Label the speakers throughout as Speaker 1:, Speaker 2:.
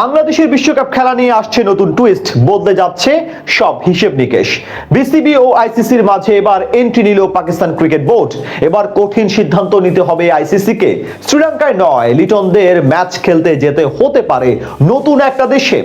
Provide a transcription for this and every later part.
Speaker 1: বাংলাদেশের বিশ্বকাপ খেলা নিয়ে আসছে নতুন টুইস্ট, বদলে যাচ্ছে সব হিসেব নিকেশ। বিসিবি ও আইসিসির মাঝে এবার এন্ট্রি নিল পাকিস্তান ক্রিকেট বোর্ড। এবার কঠিন সিদ্ধান্ত নিতে হবে আইসিসিকে। শ্রীলঙ্কায় নয়, লিটনদের ম্যাচ খেলতে যেতে হতে পারে নতুন একটা দেশে।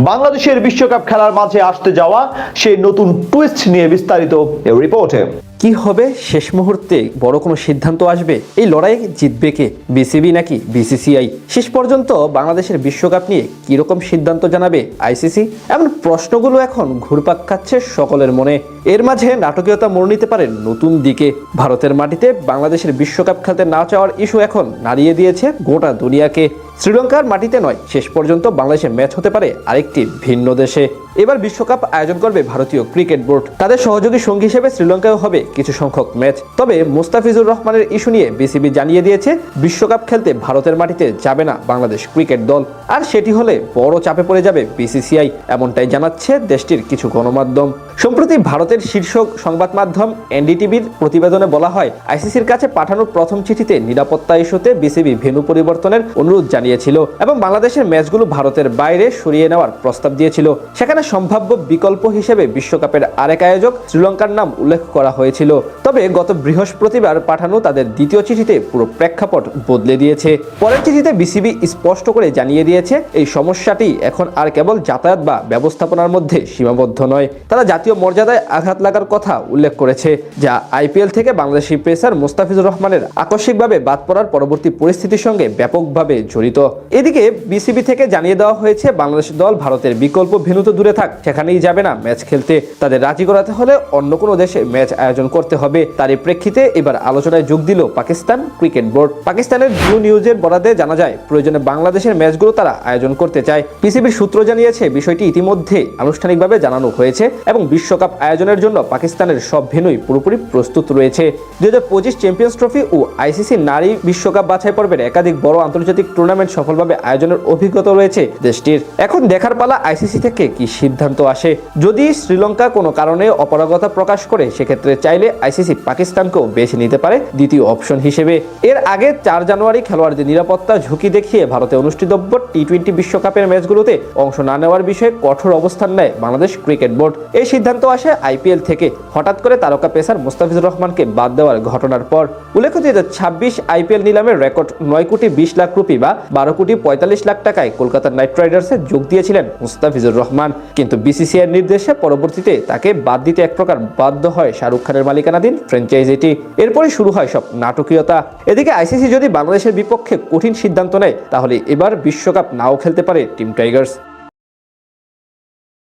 Speaker 1: বাংলাদেশের বিশ্বকাপ খেলার মাঝে আসতে যাওয়া সেই নতুন টুইস্ট নিয়ে বিস্তারিত এই রিপোর্টে।
Speaker 2: কি হবে? শেষ মুহূর্তে বড় কোনো সিদ্ধান্ত আসবে? এই লড়াই জিতবে কে, বিসিবি নাকি বিসিসিআই? শেষ পর্যন্ত বাংলাদেশের বিশ্বকাপ নিয়ে কিরকম সিদ্ধান্ত জানাবে আইসিসি? এমন প্রশ্নগুলো এখন ঘুরপাক খাচ্ছে সকলের মনে। এর মাঝে নাটকীয়তা মোড় নিতে পারে নতুন দিকে। ভারতের মাটিতে বাংলাদেশের বিশ্বকাপ খেলতে না চাওয়ার ইস্যু এখন নাড়িয়ে দিয়েছে গোটা দুনিয়াকে। শ্রীলঙ্কার মাটিতে নয়, শেষ পর্যন্ত বাংলাদেশের ম্যাচ হতে পারে আরেকটি ভিন্ন দেশে। এবার বিশ্বকাপ আয়োজন করবে ভারতীয় ক্রিকেট বোর্ড। তাদের সহযোগী সঙ্গী হিসেবে শ্রীলঙ্কায় হবে কিছু সংখ্যক ম্যাচ। তবে মুস্তাফিজুর রহমানের ইস্যু নিয়ে বিসিবি জানিয়ে দিয়েছে বিশ্বকাপ খেলতে ভারতের মাটিতে যাবে না বাংলাদেশ ক্রিকেট দল। আর সেটি হলে বড় চাপে পড়ে যাবে বিসিসিআই, এমনটাই জানাচ্ছে দেশটির কিছু গণমাধ্যম। সম্প্রতি ভারতের শীর্ষ সংবাদ মাধ্যম এনডিটিভির প্রতিবেদনে বলা হয়, আইসিসির কাছে পাঠানো প্রথম চিঠিতে নিরাপত্তা ইস্যুতে বিসিবি ভেন্যু পরিবর্তনের অনুরোধ জানিয়েছিল এবং বাংলাদেশের ম্যাচগুলো ভারতের বাইরে সরিয়ে নেওয়ার প্রস্তাব দিয়েছিল। সেখানে সম্ভাব্য বিকল্প হিসেবে বিশ্বকাপের আরেক আয়োজক শ্রীলঙ্কার নাম উল্লেখ করা হয়েছিল। তবে গত বৃহস্পতিবার পাঠানো তাদের দ্বিতীয় চিঠিতে পুরো প্রেক্ষাপট বদলে দিয়েছে। পরের চিঠিতে বিসিবি স্পষ্ট করে জানিয়ে দিয়েছে, এই সমস্যাটি এখন আর কেবল যাতায়াত বা ব্যবস্থাপনার মধ্যে সীমাবদ্ধ নয়। তারা জাতীয় মর্যাদায় আঘাত লাগার কথা উল্লেখ করেছে, যা আইপিএল থেকে বাংলাদেশি পেসার মুস্তাফিজুর রহমানের আকস্মিকভাবে বাদ পড়ার পরবর্তী পরিস্থিতির সঙ্গে ব্যাপকভাবে জড়িত। এদিকে বিসিবি থেকে জানিয়ে দেওয়া হয়েছে, বাংলাদেশ দল ভারতের বিকল্প ভেন্যু তো দূরে থাক, সেখানেই যাবে না ম্যাচ খেলতে। তাদের রাজি করাতে হলে অন্য কোনো দেশে ম্যাচ আয়োজন করতে হবে। তারই প্রেক্ষিতে এবার আলোচনায় যোগ দিল পাকিস্তান ক্রিকেট বোর্ড। পাকিস্তানের জিও নিউজের বরাতে জানা যায়, প্রয়োজনে বাংলাদেশের ম্যাচগুলো তারা আয়োজন করতে চায়। বিসিবির সূত্র জানিয়েছে, বিষয়টি ইতিমধ্যে আনুষ্ঠানিকভাবে জানানো হয়েছে এবং বিশ্বকাপ আয়োজনের জন্য পাকিস্তানের সব ভেন্যুই পুরোপুরি প্রস্তুত রয়েছে। 2025 চ্যাম্পিয়ন্স ট্রফি ও আইসিসি নারী বিশ্বকাপ বাছাই পর্বের একাধিক বড় আন্তর্জাতিক টুর্নামেন্ট সফলভাবে আয়োজনের অভিজ্ঞতা রয়েছে দেশটির। এখন দেখার পালা আইসিসি থেকে কি সিদ্ধান্ত আসে। যদি শ্রীলঙ্কা কোনো কারণে অপারগতা প্রকাশ করে, সেক্ষেত্রে চাইলে আইসিসি পাকিস্তানকেও বেছে নিতে পারে দ্বিতীয় অপশন হিসেবে। এর আগে 4 জানুয়ারি খেলোয়াড়দের নিরাপত্তা ঝুঁকি দেখিয়ে ভারতে অনুষ্ঠিতব্য টি-20 বিশ্বকাপের ম্যাচগুলোতে অংশ না নেওয়ার বিষয়ে কঠোর অবস্থান নেয় বাংলাদেশ ক্রিকেট বোর্ড। এই সিদ্ধান্ত আসে আইপিএল থেকে, হঠাৎ করে তারকা পেসার মুস্তাফিজুর রহমানকে বাদ দেওয়ার ঘটনার পর। উল্লেখ্য, 2026 আইপিএল নিলামের রেকর্ড 9 কোটি 20 লাখ রুপি বা 12 কোটি 45 লাখ টাকায় কলকাতা নাইট রাইডার্সে যোগ দিয়েছিলেন মুস্তাফিজুর রহমান। কিন্তু বিসিসিআই নির্দেশে পরবর্তীতে তাকে বাদ দিতে এক প্রকার বাধ্য হয় শাহরুখ খানের মালিকানাধীন ফ্র্যাঞ্চাইজিটি। এরপরই শুরু হয় সব নাটকীয়তা। এদিকে আইসিসি যদি বাংলাদেশের বিপক্ষে কঠিন সিদ্ধান্ত নেয়, তাহলে এবার বিশ্বকাপ নাও খেলতে পারে টিম টাইগার্স।